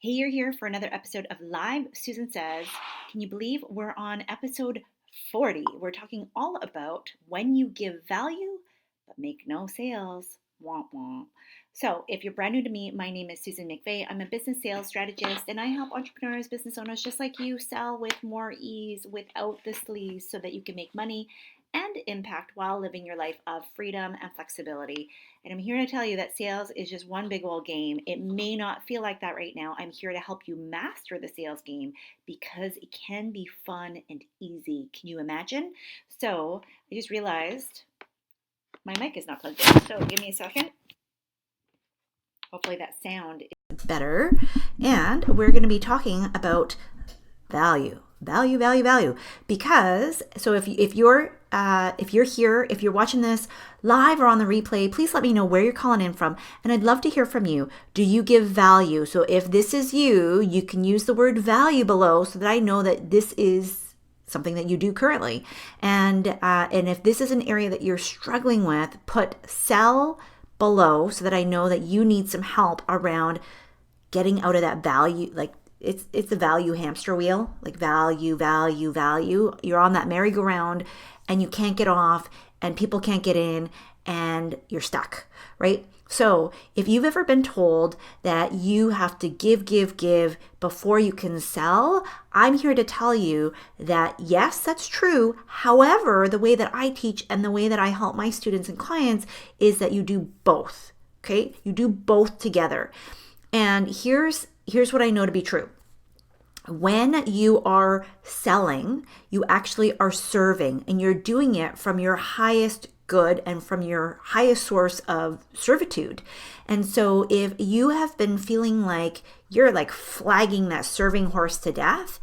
Hey, you're here for another episode of Live Susan Says. Can you believe we're on episode 40? We're talking all about when you give value but make no sales. Womp womp. So, if you're brand new to me, my name is Susan McVeigh. I'm a business sales strategist and I help entrepreneurs, business owners just like you sell with more ease without the sleaze so that you can make money and impact while living your life of freedom and flexibility. And I'm here to tell you that sales is just one big old game. It may not feel like that right now. I'm here to help you master the sales game because it can be fun and easy. Can you imagine? So I just realized my mic is not plugged in. So give me a second. Hopefully that sound is better. And we're going to be talking about value. Because if you're here, if you're watching this live or on the replay, please let me know where you're calling in from, and I'd love to hear from you. Do you give value? So if this is you, you can use the word value below so that I know that this is something that you do currently. And if this is an area that you're struggling with, put sell below so that I know that you need some help around getting out of that value, like it's the value hamster wheel, like value. You're on that merry-go-round and you can't get off and people can't get in and you're stuck, right? So if you've ever been told that you have to give before you can sell, I'm here to tell you that yes, that's true. However, the way that I teach and the way that I help my students and clients is that you do both, okay? You do both together. And here's what I know to be true. When you are selling, you actually are serving, and you're doing it from your highest good and from your highest source of servitude. And so if you have been feeling like you're like flagging that serving horse to death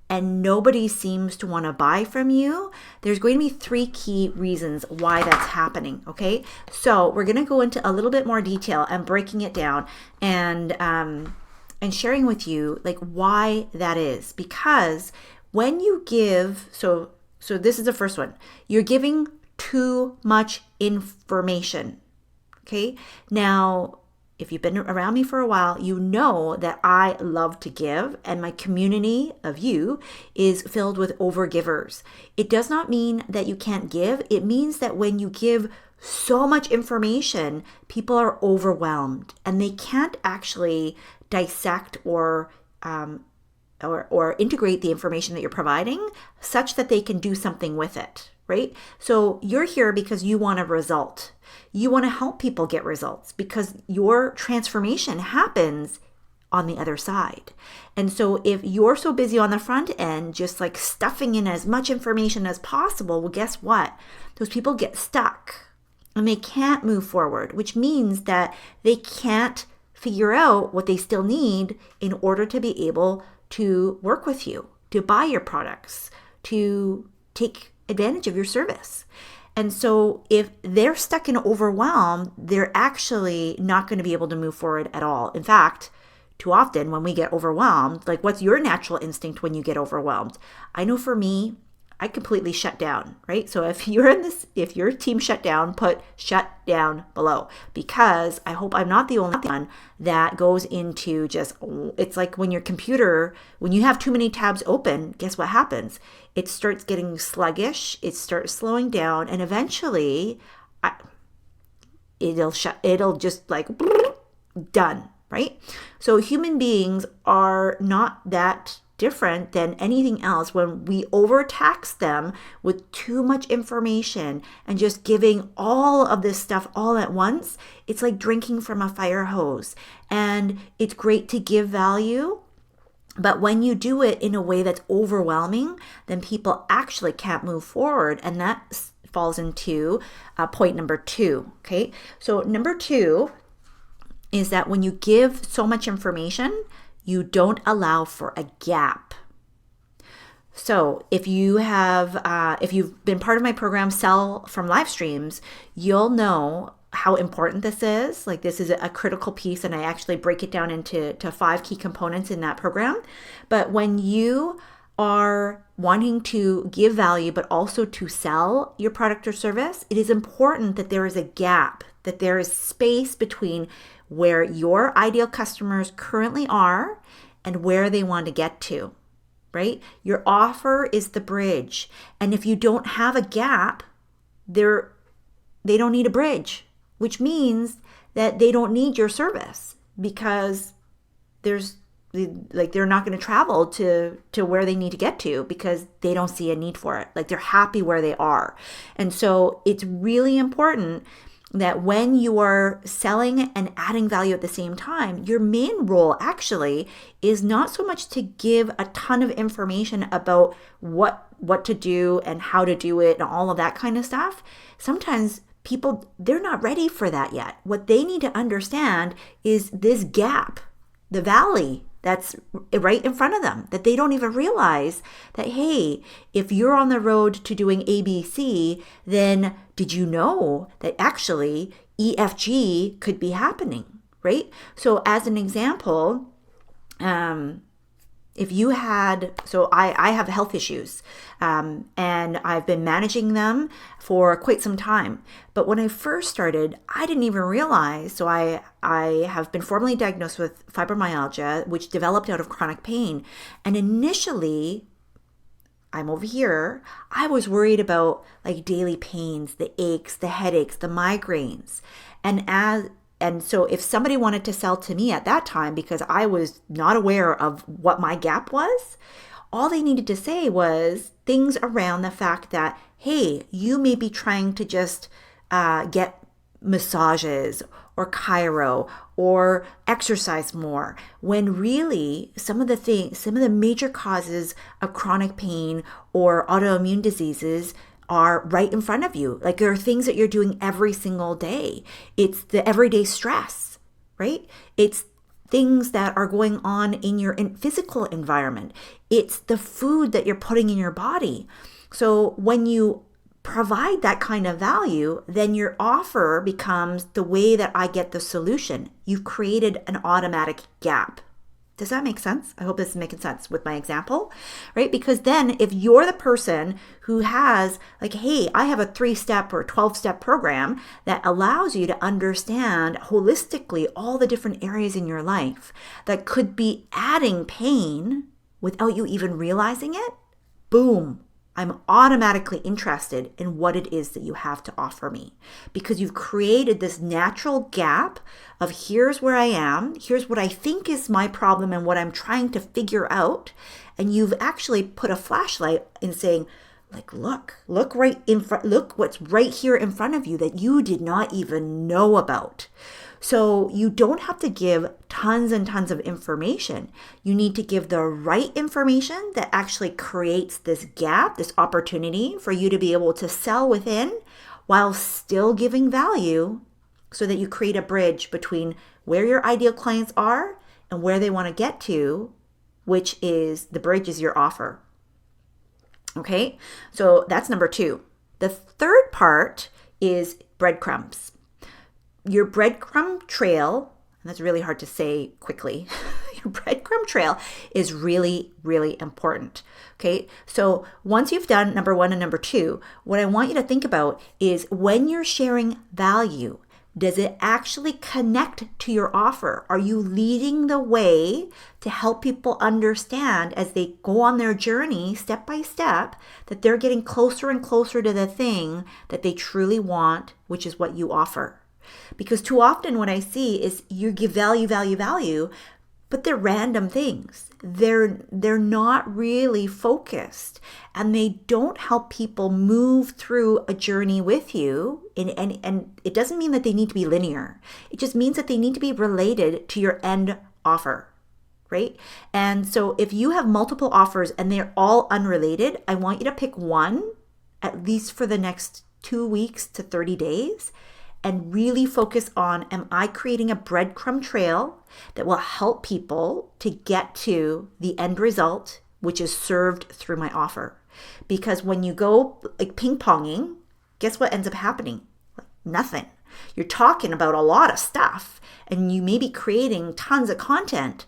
and nobody seems to want to buy from you, there's going to be 3 key reasons why that's happening, okay? So we're going to go into a little bit more detail and breaking it down and sharing with you like why that is. Because when you give, so this is the first one, you're giving too much information, okay? Now, if you've been around me for a while, you know that I love to give, and my community of you is filled with overgivers. It does not mean that you can't give. It means that when you give so much information, people are overwhelmed and they can't actually dissect or integrate the information that you're providing such that they can do something with it, right? So you're here because you want a result. You want to help people get results because your transformation happens on the other side. And so if you're so busy on the front end, just like stuffing in as much information as possible, well, guess what? Those people get stuck and they can't move forward, which means that they can't figure out what they still need in order to be able to work with you, to buy your products, to take advantage of your service. And so if they're stuck in overwhelm, they're actually not going to be able to move forward at all. In fact, too often when we get overwhelmed, like what's your natural instinct when you get overwhelmed? I know for me, I completely shut down, right? So if your team shut down, put shut down below, because I hope I'm not the only one that goes into just, it's like when you have too many tabs open, guess what happens? It starts getting sluggish, it starts slowing down, and eventually it'll just like done, right? So human beings are not that different than anything else. When we overtax them with too much information and just giving all of this stuff all at once, it's like drinking from a fire hose. And it's great to give value, but when you do it in a way that's overwhelming, then people actually can't move forward. And that falls into point number 2. Okay. So number 2 is that when you give so much information, you don't allow for a gap. So if you've been part of my program, Sell from Live Streams, you'll know how important this is. Like this is a critical piece, and I actually break it down into 5 key components in that program. But when you are wanting to give value, but also to sell your product or service, it is important that there is a gap, that there is space between where your ideal customers currently are and where they want to get to, right? Your offer is the bridge. And if you don't have a gap, they don't need a bridge, which means that they don't need your service because they're not going to travel to where they need to get to because they don't see a need for it. Like they're happy where they are. And so it's really important that when you are selling and adding value at the same time, your main role actually is not so much to give a ton of information about what to do and how to do it and all of that kind of stuff. Sometimes people, they're not ready for that yet. What they need to understand is this gap, the valley that's right in front of them, that they don't even realize that, hey, if you're on the road to doing ABC, then did you know that actually EFG could be happening, right? So as an example, if you had, so I have health issues, and I've been managing them for quite some time. But when I first started, I didn't even realize, so I have been formally diagnosed with fibromyalgia, which developed out of chronic pain. And initially, I'm over here, I was worried about like daily pains, the aches, the headaches, the migraines. And so if somebody wanted to sell to me at that time, because I was not aware of what my gap was, all they needed to say was things around the fact that, hey, you may be trying to just get massages or chiro or exercise more, when really some of the major causes of chronic pain or autoimmune diseases are right in front of you. Like there are things that you're doing every single day. It's the everyday stress, right? It's things that are going on in your physical environment. It's the food that you're putting in your body. So when you provide that kind of value, then your offer becomes the way that I get the solution. You've created an automatic gap. Does that make sense? I hope this is making sense with my example, right? Because then if you're the person who has like, hey, I have a 3-step or 12-step program that allows you to understand holistically all the different areas in your life that could be adding pain without you even realizing it, boom, I'm automatically interested in what it is that you have to offer me, because you've created this natural gap of here's where I am, here's what I think is my problem and what I'm trying to figure out. And you've actually put a flashlight in saying, like, look right in front, look what's right here in front of you that you did not even know about. So you don't have to give tons and tons of information. You need to give the right information that actually creates this gap, this opportunity for you to be able to sell within while still giving value, so that you create a bridge between where your ideal clients are and where they want to get to, which is the bridge is your offer. Okay, so that's number 2. The third part is breadcrumbs. Your breadcrumb trail, and that's really hard to say quickly, your breadcrumb trail is really, really important. Okay, so once you've done number 1 and number 2, what I want you to think about is when you're sharing value, does it actually connect to your offer? Are you leading the way to help people understand as they go on their journey step by step that they're getting closer and closer to the thing that they truly want, which is what you offer? Because too often what I see is you give value, but they're random things. They're not really focused, and they don't help people move through a journey with you. And it doesn't mean that they need to be linear. It just means that they need to be related to your end offer, right? And so if you have multiple offers and they're all unrelated, I want you to pick one, at least for the next 2 weeks to 30 days, and really focus on, am I creating a breadcrumb trail that will help people to get to the end result, which is served through my offer? Because when you go like ping-ponging, guess what ends up happening? Nothing. You're talking about a lot of stuff and you may be creating tons of content,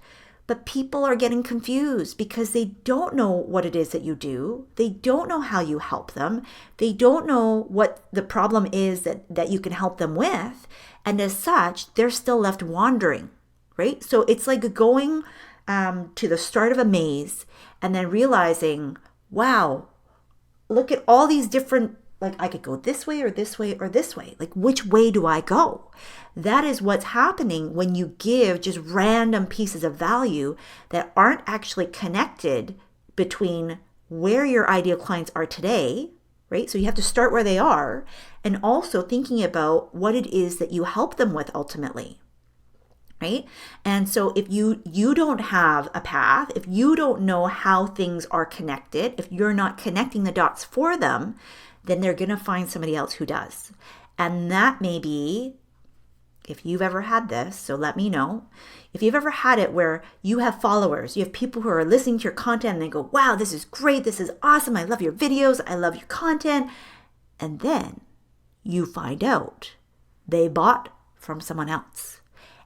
but people are getting confused because they don't know what it is that you do. They don't know how you help them. They don't know what the problem is that you can help them with. And as such, they're still left wandering, right? So it's like going to the start of a maze and then realizing, wow, look at all these different, like I could go this way or this way or this way. Like, which way do I go? That is what's happening when you give just random pieces of value that aren't actually connected between where your ideal clients are today, right? So you have to start where they are, and also thinking about what it is that you help them with ultimately. Right? And so if you don't have a path, if you don't know how things are connected, if you're not connecting the dots for them, then they're going to find somebody else who does. And that may be, if you've ever had this, so let me know. If you've ever had it where you have followers, you have people who are listening to your content and they go, wow, this is great, this is awesome, I love your videos, I love your content. And then you find out they bought from someone else.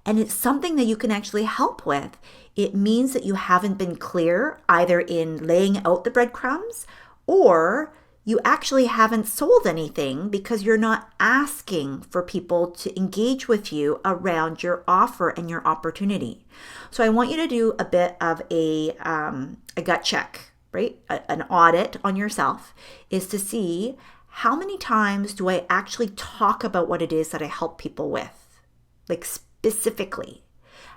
And it's something that you can actually help with. It means that you haven't been clear either in laying out the breadcrumbs, or you actually haven't sold anything because you're not asking for people to engage with you around your offer and your opportunity. So I want you to do a bit of a gut check, right? An audit on yourself is to see, how many times do I actually talk about what it is that I help people with? Like specifically,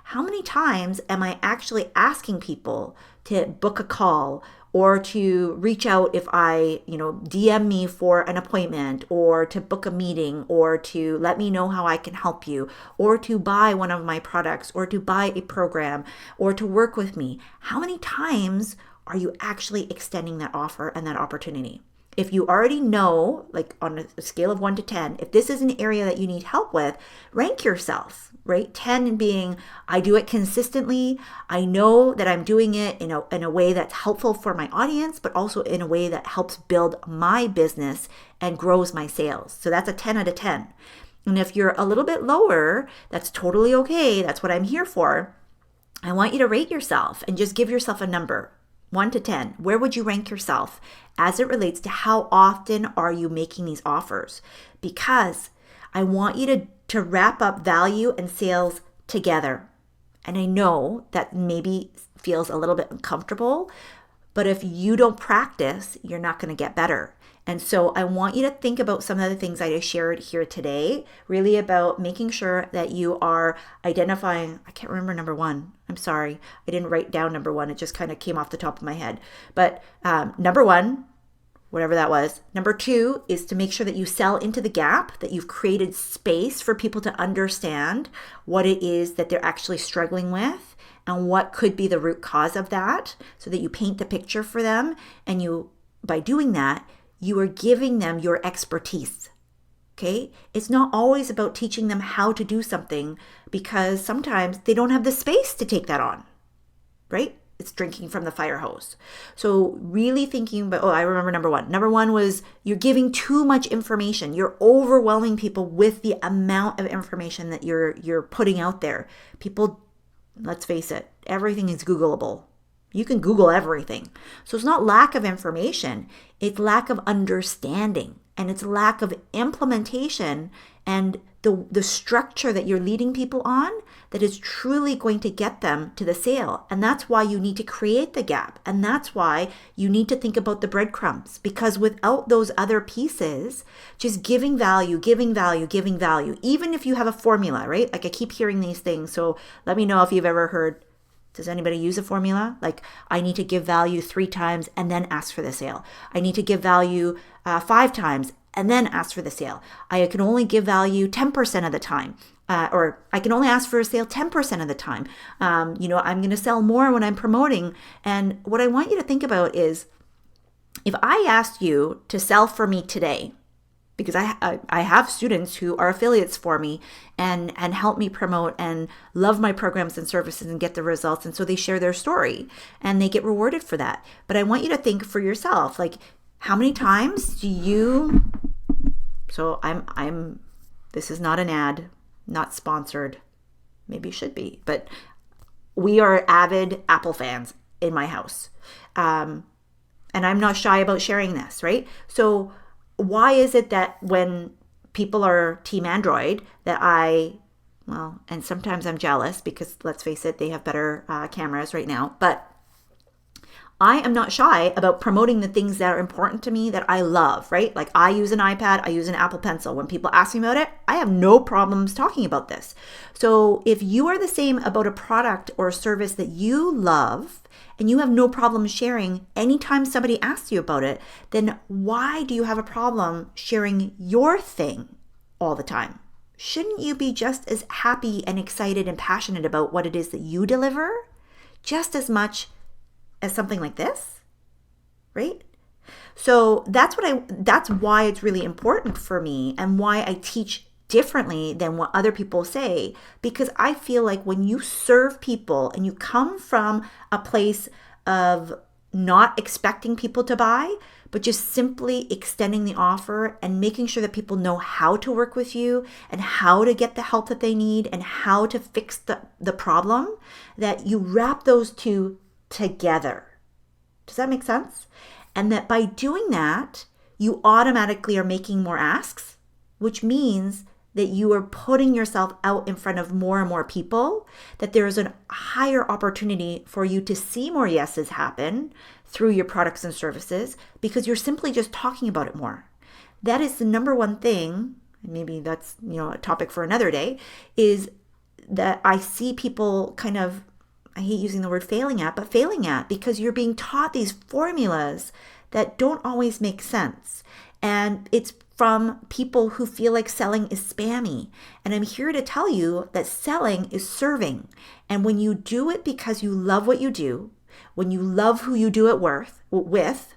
how many times am I actually asking people to book a call or to reach out if I, DM me for an appointment, or to book a meeting, or to let me know how I can help you, or to buy one of my products, or to buy a program, or to work with me? How many times are you actually extending that offer and that opportunity? If you already know, like on a scale of 1 to 10, if this is an area that you need help with, rank yourself, right? 10 being, I do it consistently. I know that I'm doing it in a way that's helpful for my audience, but also in a way that helps build my business and grows my sales. So that's a 10 out of 10. And if you're a little bit lower, that's totally okay. That's what I'm here for. I want you to rate yourself and just give yourself a number. 1 to 10, where would you rank yourself as it relates to how often are you making these offers? Because I want you to wrap up value and sales together. And I know that maybe feels a little bit uncomfortable, but if you don't practice, you're not going to get better. And so I want you to think about some of the things I just shared here today, really about making sure that you are identifying, I can't remember number 1. I'm sorry. I didn't write down number 1. It just kind of came off the top of my head. But number 1, whatever that was. Number 2 is to make sure that you sell into the gap, that you've created space for people to understand what it is that they're actually struggling with and what could be the root cause of that, so that you paint the picture for them. And you, by doing that, you are giving them your expertise, okay? It's not always about teaching them how to do something, because sometimes they don't have the space to take that on, right? It's drinking from the fire hose. So really thinking about, I remember number 1. Number 1 was, you're giving too much information. You're overwhelming people with the amount of information that you're putting out there. People, let's face it, everything is Googleable. You can Google everything. So it's not lack of information, it's lack of understanding, and it's lack of implementation and the structure that you're leading people on that is truly going to get them to the sale. And that's why you need to create the gap. And that's why you need to think about the breadcrumbs, because without those other pieces, just giving value, even if you have a formula, right? Like I keep hearing these things. So let me know if you've ever heard, does anybody use a formula? Like, I need to give value 3 times and then ask for the sale. I need to give value 5 times and then ask for the sale. I can only give value 10% of the time. Or I can only ask for a sale 10% of the time. I'm going to sell more when I'm promoting. And what I want you to think about is, if I asked you to sell for me today, because I have students who are affiliates for me and help me promote and love my programs and services and get the results. And so they share their story and they get rewarded for that. But I want you to think for yourself, like, how many times do you, so this is not an ad, not sponsored, maybe it should be, but we are avid Apple fans in my house. And I'm not shy about sharing this, right? So why is it that when people are Team Android that I Well, and sometimes I'm jealous because let's face it, they have better cameras right now. But I am not shy about promoting the things that are important to me that I love, right? Like I use an iPad, I use an Apple Pencil. When people ask me about it, I have no problems talking about this. So if you are the same about a product or a service that you love and you have no problem sharing anytime somebody asks you about it, then why do you have a problem sharing your thing all the time? Shouldn't you be just as happy and excited and passionate about what it is that you deliver just as much as something like this, right? So that's why it's really important for me and why I teach differently than what other people say, because I feel like when you serve people and you come from a place of not expecting people to buy, but just simply extending the offer and making sure that people know how to work with you and how to get the help that they need and how to fix the problem, that you wrap those two together. Does that make sense? And that by doing that, you automatically are making more asks, which means that you are putting yourself out in front of more and more people, that there is a higher opportunity for you to see more yeses happen through your products and services because you're simply just talking about it more. That is the number one thing, and maybe that's, a topic for another day, is that I see people kind of, I hate using the word failing at because you're being taught these formulas that don't always make sense. And it's from people who feel like selling is spammy. And I'm here to tell you that selling is serving. And when you do it because you love what you do, when you love who you do it with,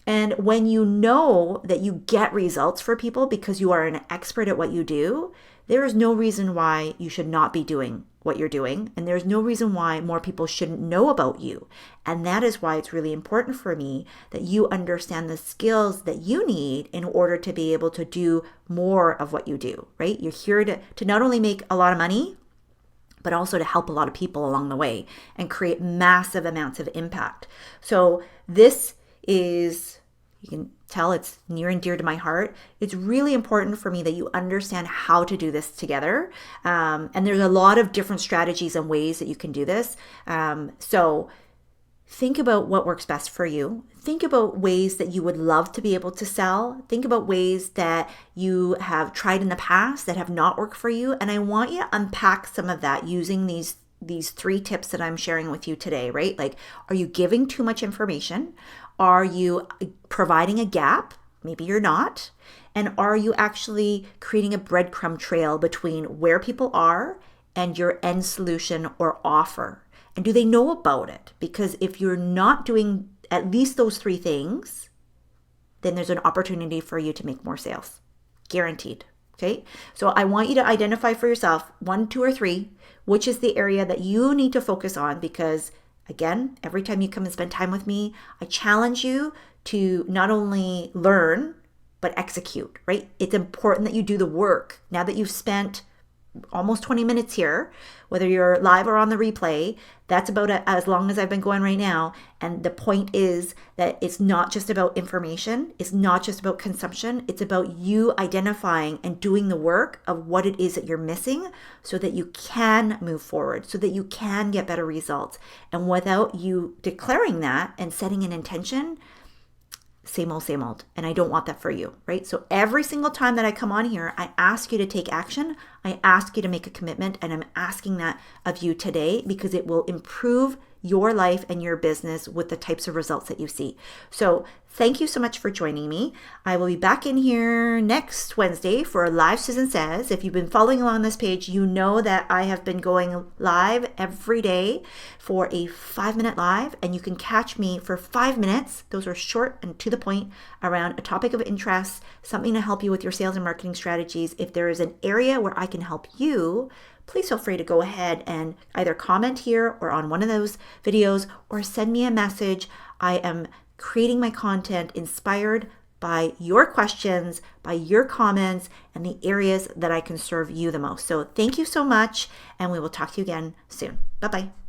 and when you know that you get results for people because you are an expert at what you do, there is no reason why you should not be doing what you're doing. And there's no reason why more people shouldn't know about you. And that is why it's really important for me that you understand the skills that you need in order to be able to do more of what you do, right? You're here to not only make a lot of money, but also to help a lot of people along the way and create massive amounts of impact. So this is, you can tell it's near and dear to my heart. It's really important for me that you understand how to do this together. And there's a lot of different strategies and ways that you can do this. So think about what works best for you. Think about ways that you would love to be able to sell. Think about ways that you have tried in the past that have not worked for you. And I want you to unpack some of that using these 3 tips that I'm sharing with you today, right? Like, are you giving too much information? Are you providing a gap? Maybe you're not. And are you actually creating a breadcrumb trail between where people are and your end solution or offer? And do they know about it? Because if you're not doing at least those 3 things, then there's an opportunity for you to make more sales. Guaranteed. Okay. So I want you to identify for yourself 1, 2, or 3, which is the area that you need to focus on, because again, every time you come and spend time with me, I challenge you to not only learn, but execute, right? It's important that you do the work. Now that you've spent almost 20 minutes here, whether you're live or on the replay, that's about as long as I've been going right now. And the point is that it's not just about information. It's not just about consumption. It's about you identifying and doing the work of what it is that you're missing so that you can move forward, so that you can get better results. And without you declaring that and setting an intention, same old. And I don't want that for you, right? So every single time that I come on here, I ask you to take action. I ask you to make a commitment, and I'm asking that of you today because it will improve your life and your business with the types of results that you see. So thank you so much for joining me. I will be back in here next Wednesday for a live Susan Says. If you've been following along this page, you know that I have been going live every day for a 5-minute live, and you can catch me for 5 minutes. Those are short and to the point around a topic of interest, something to help you with your sales and marketing strategies. If there is an area where I can help you, please feel free to go ahead and either comment here or on one of those videos or send me a message. I am creating my content inspired by your questions, by your comments, and the areas that I can serve you the most. So thank you so much, and we will talk to you again soon. Bye-bye.